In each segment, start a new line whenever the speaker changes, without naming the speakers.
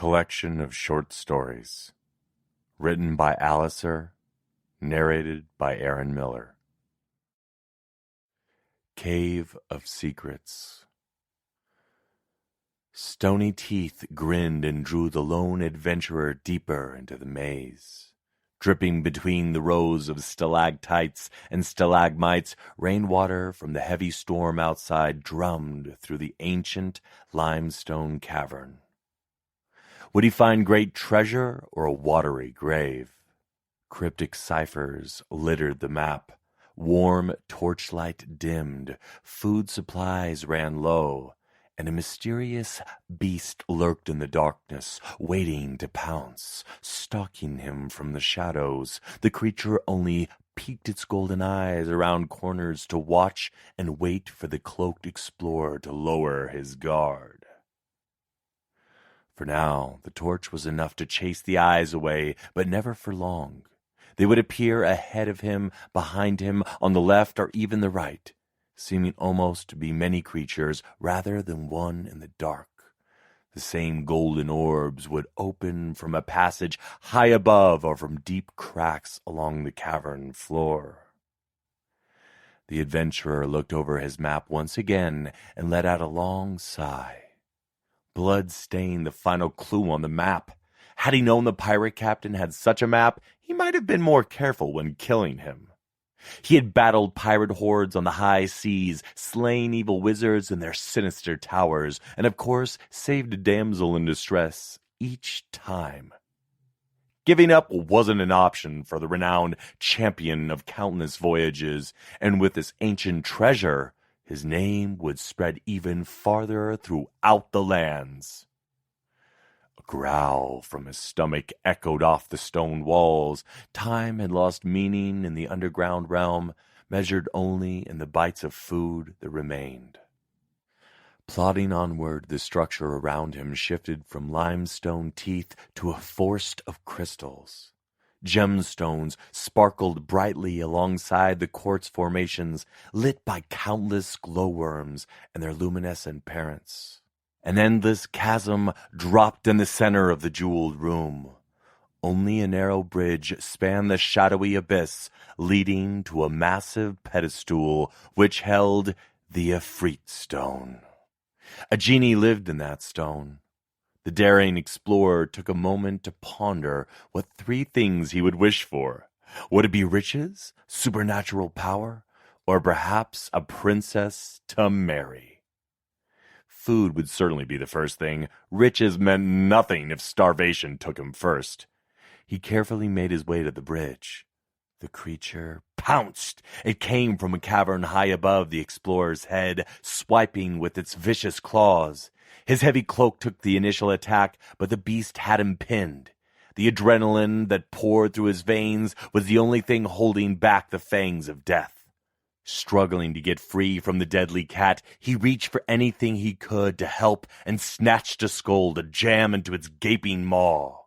collection of short stories, written by Allusir, narrated by Aaron Miller. Cave of Secrets. Stony teeth grinned and drew the lone adventurer deeper into the maze. Dripping between the rows of stalactites and stalagmites, rainwater from the heavy storm outside drummed through the ancient limestone cavern. Would he find great treasure or a watery grave? Cryptic ciphers littered the map. Warm torchlight dimmed, food supplies ran low, and a mysterious beast lurked in the darkness, waiting to pounce, stalking him from the shadows. The creature only peeked its golden eyes around corners to watch and wait for the cloaked explorer to lower his guard. For now, the torch was enough to chase the eyes away, but never for long. They would appear ahead of him, behind him, on the left or even the right, seeming almost to be many creatures rather than one in the dark. The same golden orbs would open from a passage high above or from deep cracks along the cavern floor. The adventurer looked over his map once again and let out a long sigh. Blood stained the final clue on the map. Had he known the pirate captain had such a map, he might have been more careful when killing him. He had battled pirate hordes on the high seas, slain evil wizards in their sinister towers, and of course saved a damsel in distress each time. Giving up wasn't an option for the renowned champion of countless voyages, and with this ancient treasure, his name would spread even farther throughout the lands. A growl from his stomach echoed off the stone walls. Time had lost meaning in the underground realm, measured only in the bites of food that remained. Plodding onward, the structure around him shifted from limestone teeth to a forest of crystals. Gemstones sparkled brightly alongside the quartz formations, lit by countless glowworms and their luminescent parents. An endless chasm dropped in the center of the jeweled room. Only a narrow bridge spanned the shadowy abyss, leading to a massive pedestal which held the Ifrit stone. A genie lived in that stone. The daring explorer took a moment to ponder what three things he would wish for. Would it be riches, supernatural power, or perhaps a princess to marry? Food would certainly be the first thing. Riches meant nothing if starvation took him first. He carefully made his way to the bridge. The creature pounced. It came from a cavern high above the explorer's head, swiping with its vicious claws. His heavy cloak took the initial attack, but the beast had him pinned. The adrenaline that poured through his veins was the only thing holding back the fangs of death. Struggling to get free from the deadly cat, he reached for anything he could to help and snatched a skull to jam into its gaping maw.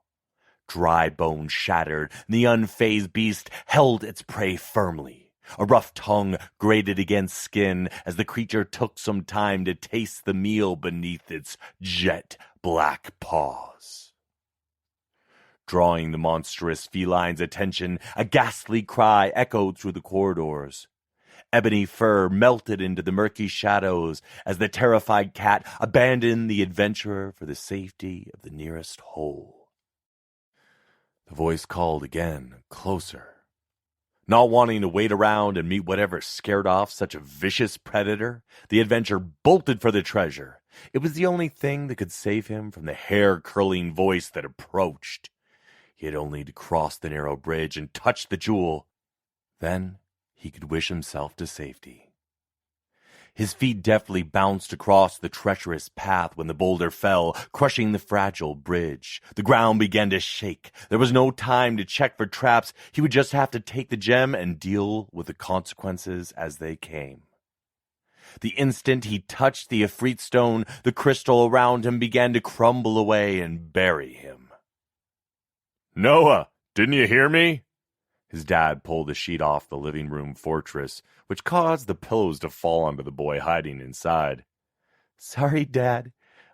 Dry bone shattered, the unfazed beast held its prey firmly. A rough tongue grated against skin as the creature took some time to taste the meal beneath its jet-black paws. Drawing the monstrous feline's attention, a ghastly cry echoed through the corridors. Ebony fur melted into the murky shadows as the terrified cat abandoned the adventurer for the safety of the nearest hole. The voice called again, closer. Not wanting to wait around and meet whatever scared off such a vicious predator, the adventurer bolted for the treasure. It was the only thing that could save him from the hair-curling voice that approached. He had only to cross the narrow bridge and touch the jewel. Then he could wish himself to safety. His feet deftly bounced across the treacherous path when the boulder fell, crushing the fragile bridge. The ground began to shake. There was no time to check for traps. He would just have to take the gem and deal with the consequences as they came. The instant he touched the Ifrit stone, the crystal around him began to crumble away and bury him. "Noah, didn't you hear me?" His dad pulled a sheet off the living room fortress, which caused the pillows to fall onto the boy hiding inside. "Sorry, Dad.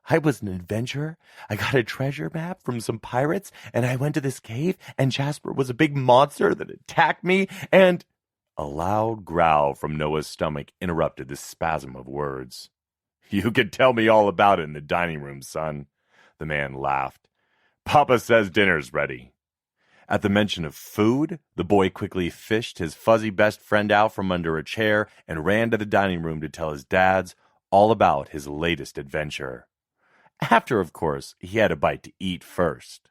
I was an adventurer. I got a treasure map from some pirates, and I went to this cave, and Jasper was a big monster that attacked me, and... A loud growl from Noah's stomach interrupted this spasm of words. You could tell me all about it in the dining room, son. The man laughed. Papa says dinner's ready. At the mention of food, the boy quickly fished his fuzzy best friend out from under a chair and ran to the dining room to tell his dads all about his latest adventure. After, of course, he had a bite to eat first.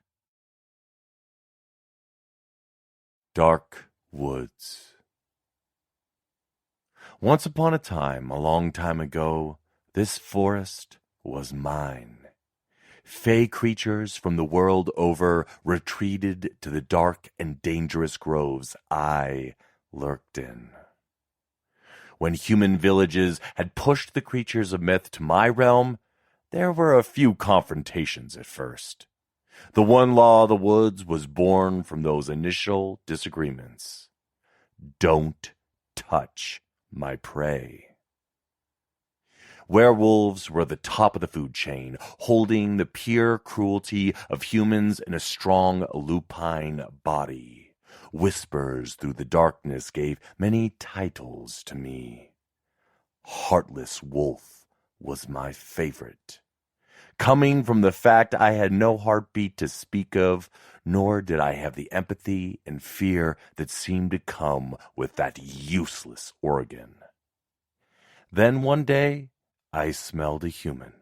Dark Woods. Once upon a time, a long time ago, this forest was mine. Fey creatures from the world over retreated to the dark and dangerous groves I lurked in. When human villages had pushed the creatures of myth to my realm, there were a few confrontations at first. The one law of the woods was born from those initial disagreements. Don't touch my prey. Werewolves were at the top of the food chain, holding the pure cruelty of humans in a strong lupine body. Whispers through the darkness gave many titles to me. Heartless Wolf was my favorite. Coming from the fact I had no heartbeat to speak of, nor did I have the empathy and fear that seemed to come with that useless organ. Then one day, I smelled a human.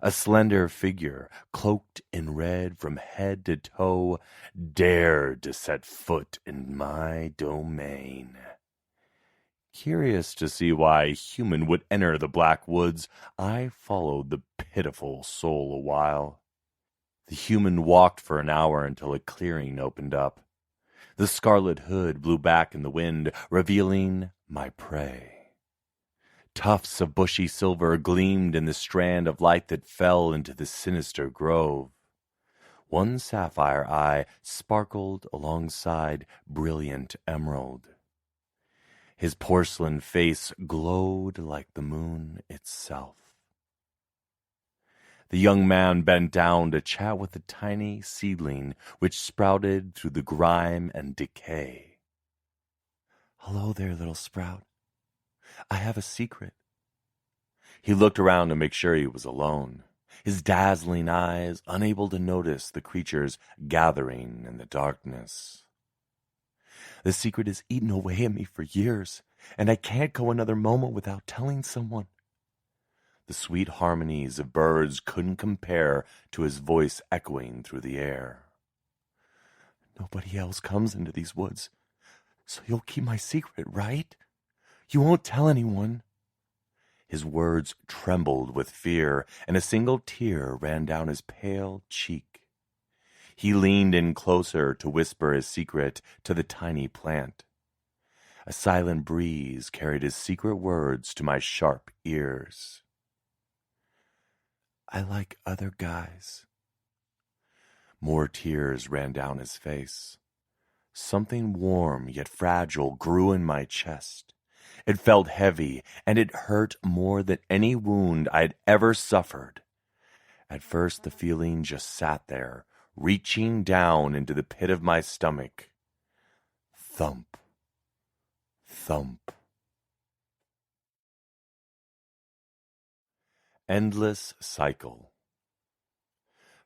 A slender figure, cloaked in red from head to toe, dared to set foot in my domain. Curious to see why a human would enter the black woods, I followed the pitiful soul a while. The human walked for an hour until a clearing opened up. The scarlet hood blew back in the wind, revealing my prey. Tufts of bushy silver gleamed in the strand of light that fell into the sinister grove. One sapphire eye sparkled alongside brilliant emerald. His porcelain face glowed like the moon itself. The young man bent down to chat with the tiny seedling which sprouted through the grime and decay. "Hello there, little sprout. I have a secret." He looked around to make sure he was alone, his dazzling eyes unable to notice the creatures gathering in the darkness. "The secret has eaten away at me for years, and I can't go another moment without telling someone." The sweet harmonies of birds couldn't compare to his voice echoing through the air. "Nobody else comes into these woods, so you'll keep my secret, right? You won't tell anyone." His words trembled with fear, and a single tear ran down his pale cheek. He leaned in closer to whisper his secret to the tiny plant. A silent breeze carried his secret words to my sharp ears. "I like other guys." More tears ran down his face. Something warm yet fragile grew in my chest. It felt heavy, and it hurt more than any wound I'd ever suffered. At first, the feeling just sat there, reaching down into the pit of my stomach. Thump, thump. Endless cycle.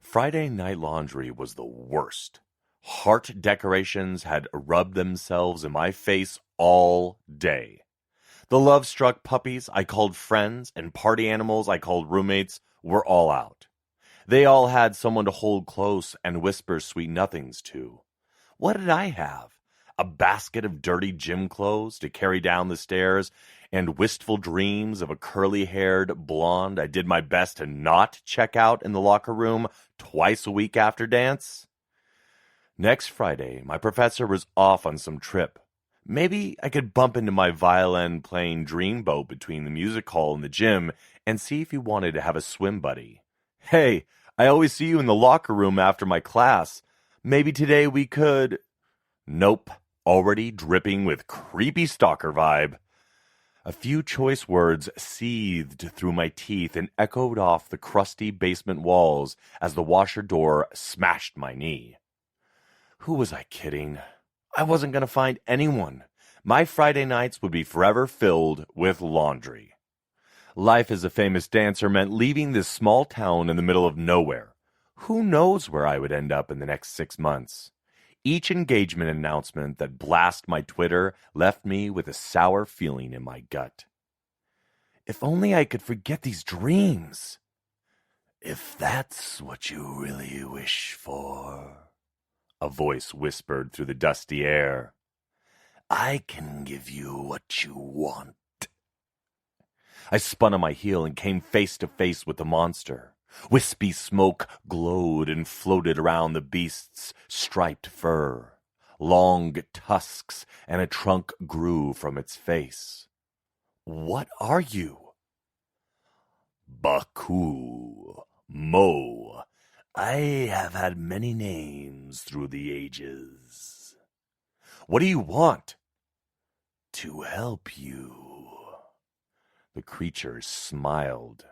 Friday night laundry was the worst. Heart decorations had rubbed themselves in my face all day. The love-struck puppies I called friends and party animals I called roommates were all out. They all had someone to hold close and whisper sweet nothings to. What did I have? A basket of dirty gym clothes to carry down the stairs and wistful dreams of a curly-haired blonde I did my best to not check out in the locker room twice a week after dance? Next Friday, my professor was off on some trip. Maybe I could bump into my violin-playing dreamboat between the music hall and the gym and see if he wanted to have a swim buddy. "Hey, I always see you in the locker room after my class. Maybe today we could..." Nope, already dripping with creepy stalker vibe. A few choice words seethed through my teeth and echoed off the crusty basement walls as the washer door smashed my knee. Who was I kidding? I wasn't going to find anyone. My Friday nights would be forever filled with laundry. Life as a famous dancer meant leaving this small town in the middle of nowhere. Who knows where I would end up in the next 6 months? Each engagement announcement that blasted my Twitter left me with a sour feeling in my gut. If only I could forget these dreams. If that's what you really wish for, a voice whispered through the dusty air, I can give you what you want. I spun on my heel and came face to face with the monster. Wispy smoke glowed and floated around the beast's striped fur. Long tusks and a trunk grew from its face. What are you? Baku, Mo. I have had many names through the ages. What do you want? To help you. The creature smiled.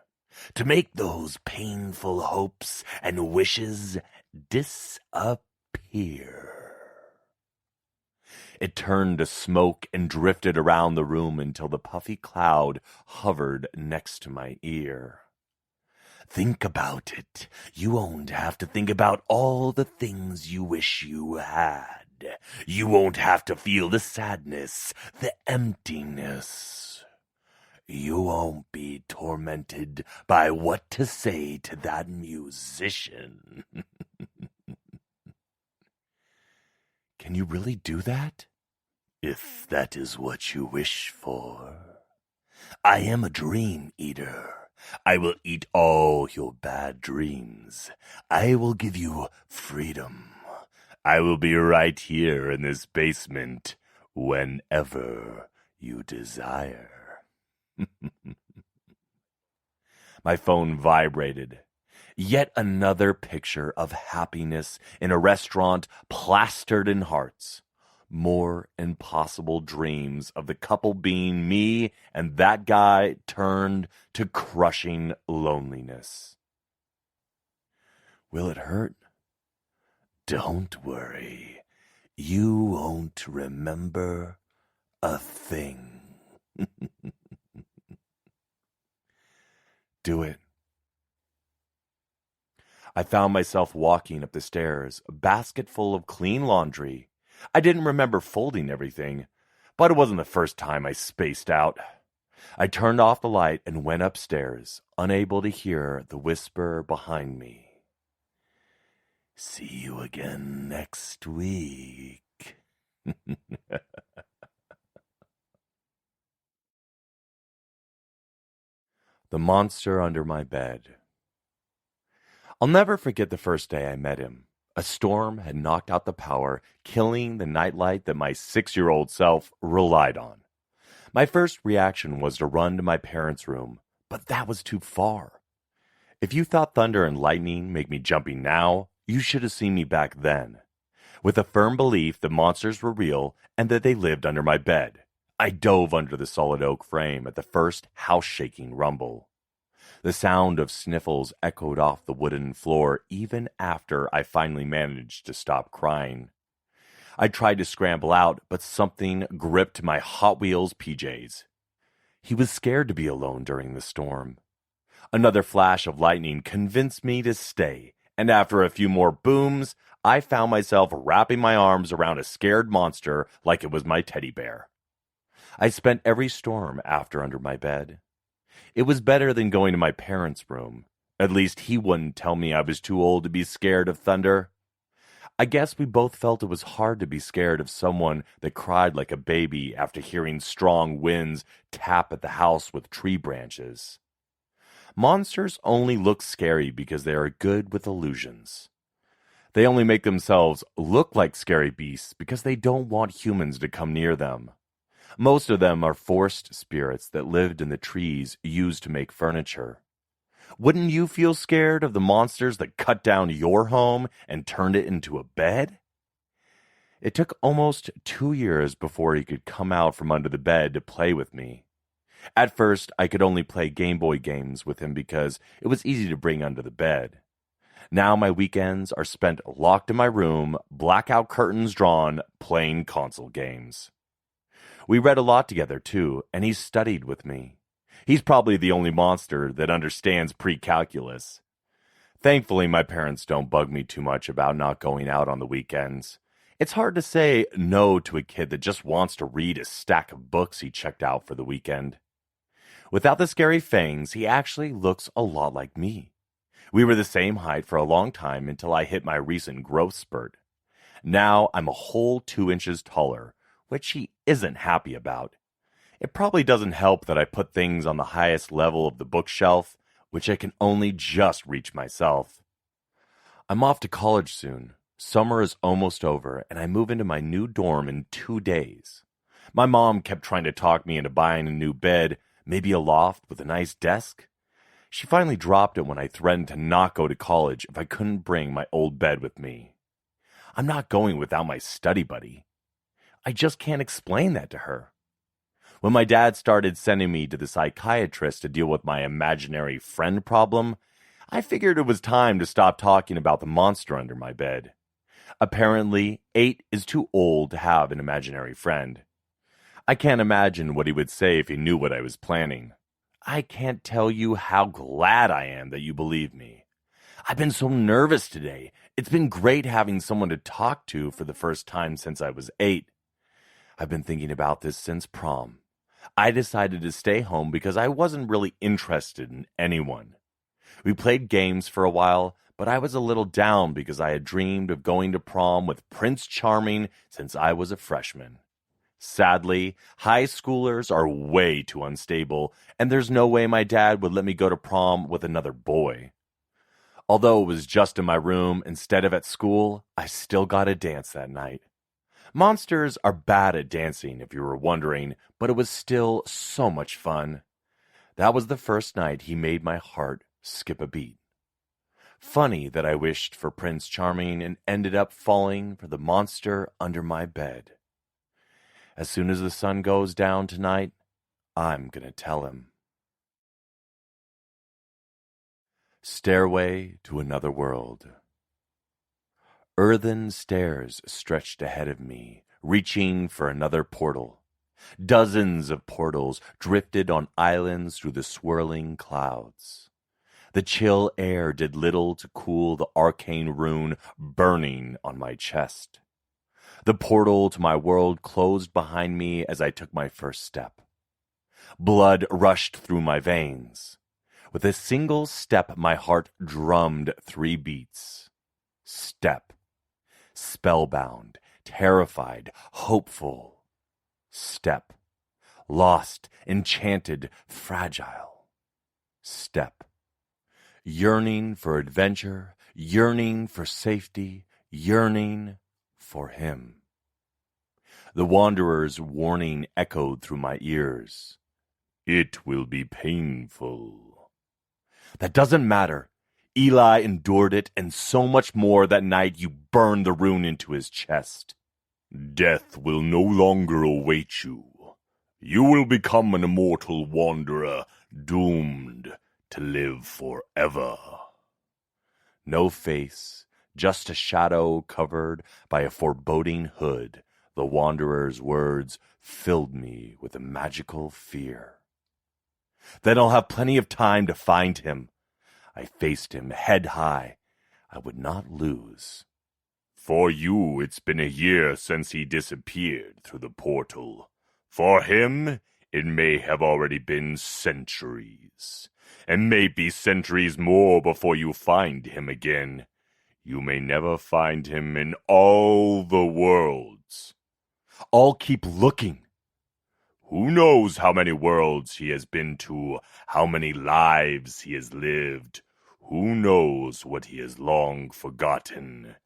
To make those painful hopes and wishes disappear. It turned to smoke and drifted around the room until the puffy cloud hovered next to my ear. Think about it. You won't have to think about all the things you wish you had. You won't have to feel the sadness, the emptiness. You won't be tormented by what to say to that musician. Can you really do that? If that is what you wish for. I am a dream eater. I will eat all your bad dreams. I will give you freedom. I will be right here in this basement whenever you desire. My phone vibrated. Yet another picture of happiness in a restaurant plastered in hearts. More impossible dreams of the couple being me and that guy turned to crushing loneliness. Will it hurt? Don't worry. You won't remember a thing. Do it. I found myself walking up the stairs, a basket full of clean laundry. I didn't remember folding everything, but it wasn't the first time I spaced out. I turned off the light and went upstairs, unable to hear the whisper behind me. See you again next week. The monster under my bed. I'll never forget the first day I met him. A storm had knocked out the power, killing the nightlight that my 6-year-old self relied on. My first reaction was to run to my parents' room, but that was too far. If you thought thunder and lightning make me jumpy now, you should have seen me back then. With a firm belief that monsters were real and that they lived under my bed, I dove under the solid oak frame at the first house-shaking rumble. The sound of sniffles echoed off the wooden floor even after I finally managed to stop crying. I tried to scramble out, but something gripped my Hot Wheels PJs. He was scared to be alone during the storm. Another flash of lightning convinced me to stay, and after a few more booms, I found myself wrapping my arms around a scared monster like it was my teddy bear. I spent every storm after under my bed. It was better than going to my parents' room. At least he wouldn't tell me I was too old to be scared of thunder. I guess we both felt it was hard to be scared of someone that cried like a baby after hearing strong winds tap at the house with tree branches. Monsters only look scary because they are good with illusions. They only make themselves look like scary beasts because they don't want humans to come near them. Most of them are forced spirits that lived in the trees used to make furniture. Wouldn't you feel scared of the monsters that cut down your home and turned it into a bed? It took almost 2 years before he could come out from under the bed to play with me. At first, I could only play Game Boy games with him because it was easy to bring under the bed. Now my weekends are spent locked in my room, blackout curtains drawn, playing console games. We read a lot together, too, and he studied with me. He's probably the only monster that understands pre-calculus. Thankfully, my parents don't bug me too much about not going out on the weekends. It's hard to say no to a kid that just wants to read a stack of books he checked out for the weekend. Without the scary fangs, he actually looks a lot like me. We were the same height for a long time until I hit my recent growth spurt. Now I'm a whole 2 inches taller, which he isn't happy about. It probably doesn't help that I put things on the highest level of the bookshelf, which I can only just reach myself. I'm off to college soon. Summer is almost over, and I move into my new dorm in 2 days. My mom kept trying to talk me into buying a new bed, maybe a loft with a nice desk. She finally dropped it when I threatened to not go to college if I couldn't bring my old bed with me. I'm not going without my study buddy. I just can't explain that to her. When my dad started sending me to the psychiatrist to deal with my imaginary friend problem, I figured it was time to stop talking about the monster under my bed. Apparently, 8 is too old to have an imaginary friend. I can't imagine what he would say if he knew what I was planning. I can't tell you how glad I am that you believe me. I've been so nervous today. It's been great having someone to talk to for the first time since I was 8. I've been thinking about this since prom. I decided to stay home because I wasn't really interested in anyone. We played games for a while, but I was a little down because I had dreamed of going to prom with Prince Charming since I was a freshman. Sadly, high schoolers are way too unstable, and there's no way my dad would let me go to prom with another boy. Although it was just in my room instead of at school, I still got to dance that night. Monsters are bad at dancing, if you were wondering, but it was still so much fun. That was the first night he made my heart skip a beat. Funny that I wished for Prince Charming and ended up falling for the monster under my bed. As soon as the sun goes down tonight, I'm gonna tell him. Stairway to Another World. Earthen stairs stretched ahead of me, reaching for another portal. Dozens of portals drifted on islands through the swirling clouds. The chill air did little to cool the arcane rune burning on my chest. The portal to my world closed behind me as I took my first step. Blood rushed through my veins. With a single step, my heart drummed 3 beats. Step. Spellbound, terrified, hopeful. Step. Lost, enchanted, fragile. Step. Yearning for adventure, yearning for safety, yearning for him. The wanderer's warning echoed through my ears. It will be painful. That doesn't matter. Eli endured it and so much more that night you burned the rune into his chest. Death will no longer await you. You will become an immortal wanderer, doomed to live forever. No face, just a shadow covered by a foreboding hood. The wanderer's words filled me with a magical fear. Then I'll have plenty of time to find him. I faced him head high. I would not lose. For you, it's been a year since he disappeared through the portal. For him, it may have already been centuries. And maybe centuries more before you find him again. You may never find him in all the worlds. I'll keep looking. Who knows how many worlds he has been to, how many lives he has lived. Who knows what he has long forgotten.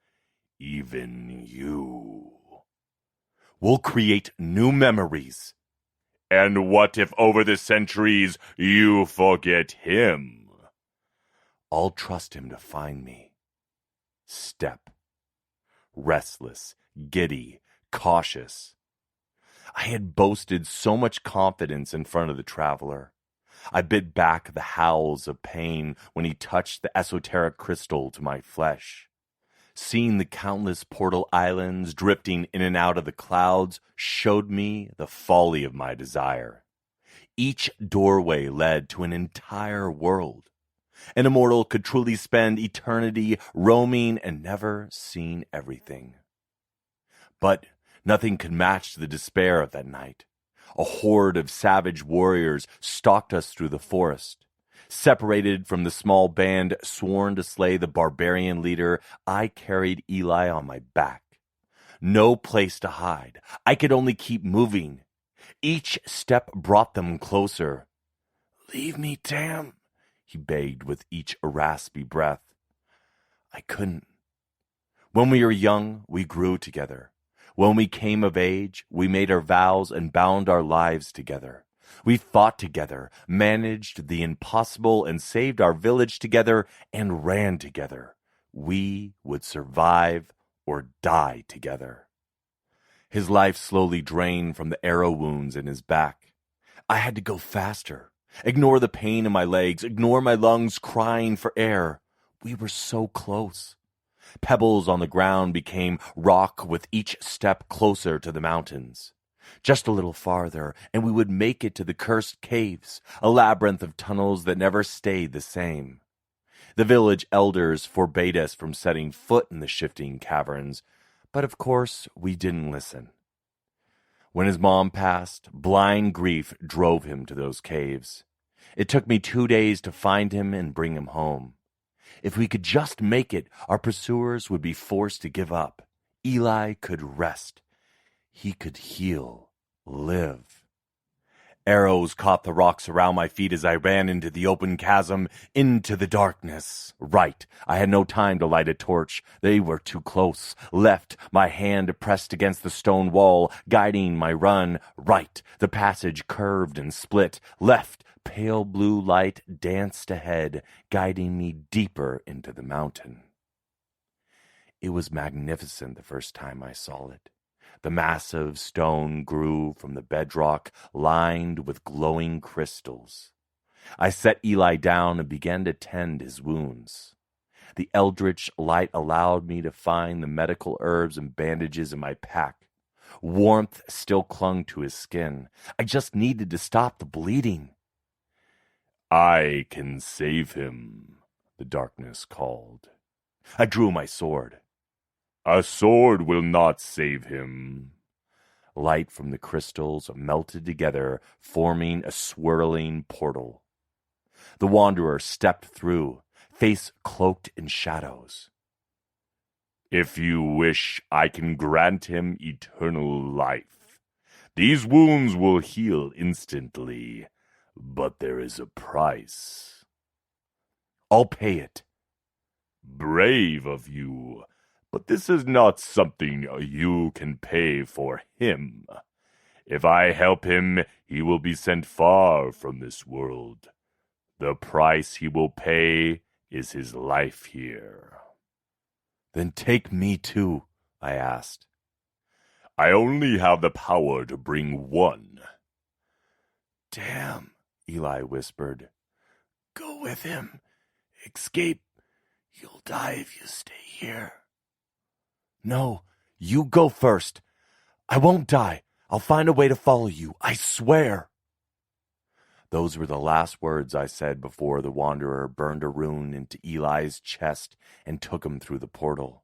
Even you. We'll create new memories. And what if over the centuries you forget him? I'll trust him to find me. Step. Restless, giddy, cautious. I had boasted so much confidence in front of the traveler. I bit back the howls of pain when he touched the esoteric crystal to my flesh. Seeing the countless portal islands drifting in and out of the clouds showed me the folly of my desire. Each doorway led to an entire world. An immortal could truly spend eternity roaming and never seeing everything. But nothing could match the despair of that night. A horde of savage warriors stalked us through the forest. Separated from the small band sworn to slay the barbarian leader, I carried Eli on my back. No place to hide. I could only keep moving. Each step brought them closer. "Leave me, Tam," he begged with each raspy breath. I couldn't. When we were young, we grew together. When we came of age, we made our vows and bound our lives together. We fought together, managed the impossible, and saved our village together, and ran together. We would survive or die together. His life slowly drained from the arrow wounds in his back. I had to go faster, ignore the pain in my legs, ignore my lungs crying for air. We were so close. Pebbles on the ground became rock with each step closer to the mountains. Just a little farther, and we would make it to the cursed caves, a labyrinth of tunnels that never stayed the same. The village elders forbade us from setting foot in the shifting caverns, but of course we didn't listen. When his mom passed, blind grief drove him to those caves. It took me 2 days to find him and bring him home. If we could just make it, our pursuers would be forced to give up. Eli could rest. He could heal, live. Arrows caught the rocks around my feet as I ran into the open chasm, into the darkness. Right, I had no time to light a torch. They were too close. Left, my hand pressed against the stone wall, guiding my run. Right, the passage curved and split. Left, pale blue light danced ahead, guiding me deeper into the mountain. It was magnificent the first time I saw it. The massive stone grew from the bedrock, lined with glowing crystals. I set Eli down and began to tend his wounds. The eldritch light allowed me to find the medical herbs and bandages in my pack. Warmth still clung to his skin. I just needed to stop the bleeding. "I can save him," the darkness called. I drew my sword. "A sword will not save him." Light from the crystals melted together, forming a swirling portal. The wanderer stepped through, face cloaked in shadows. "If you wish, I can grant him eternal life. These wounds will heal instantly, but there is a price." "I'll pay it." "Brave of you. But this is not something you can pay for him. If I help him, he will be sent far from this world. The price he will pay is his life here." "Then take me too," I asked. "I only have the power to bring one." "Damn," Eli whispered. "Go with him. Escape. You'll die if you stay here." "No, you go first. I won't die. I'll find a way to follow you. I swear." Those were the last words I said before the wanderer burned a rune into Eli's chest and took him through the portal.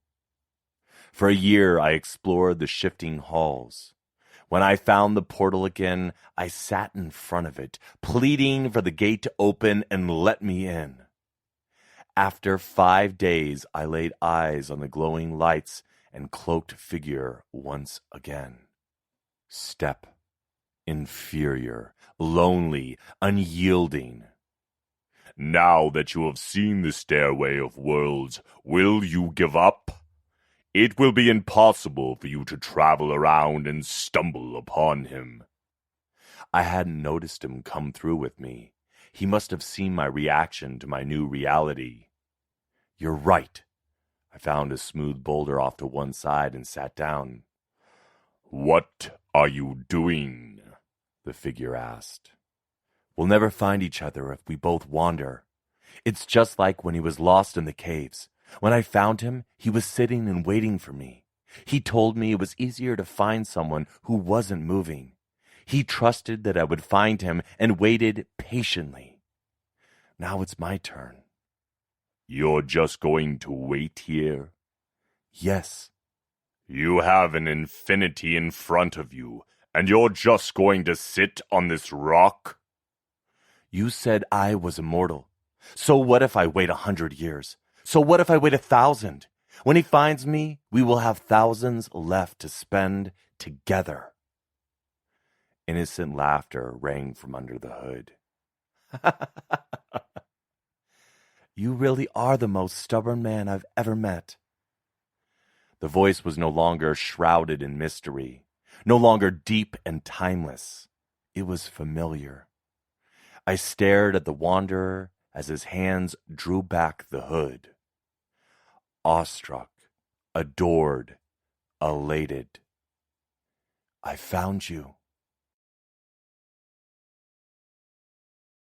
For a year I explored the shifting halls. When I found the portal again, I sat in front of it, pleading for the gate to open and let me in. After 5 days, I laid eyes on the glowing lights and cloaked figure once again. Step. Inferior, lonely, unyielding. "Now that you have seen the stairway of worlds, will you give up? It will be impossible for you to travel around and stumble upon him." I hadn't noticed him come through with me. He must have seen my reaction to my new reality. "You're right." I found a smooth boulder off to one side and sat down. "What are you doing?" the figure asked. "We'll never find each other if we both wander. It's just like when he was lost in the caves. When I found him, he was sitting and waiting for me. He told me it was easier to find someone who wasn't moving. He trusted that I would find him and waited patiently. Now it's my turn." "You're just going to wait here?" "Yes." "You have an infinity in front of you, and you're just going to sit on this rock?" "You said I was immortal. So what if I wait 100 years? So what if I wait 1,000? When he finds me, we will have thousands left to spend together." Innocent laughter rang from under the hood. "You really are the most stubborn man I've ever met." The voice was no longer shrouded in mystery, no longer deep and timeless. It was familiar. I stared at the wanderer as his hands drew back the hood. Awestruck, adored, elated. "I found you,"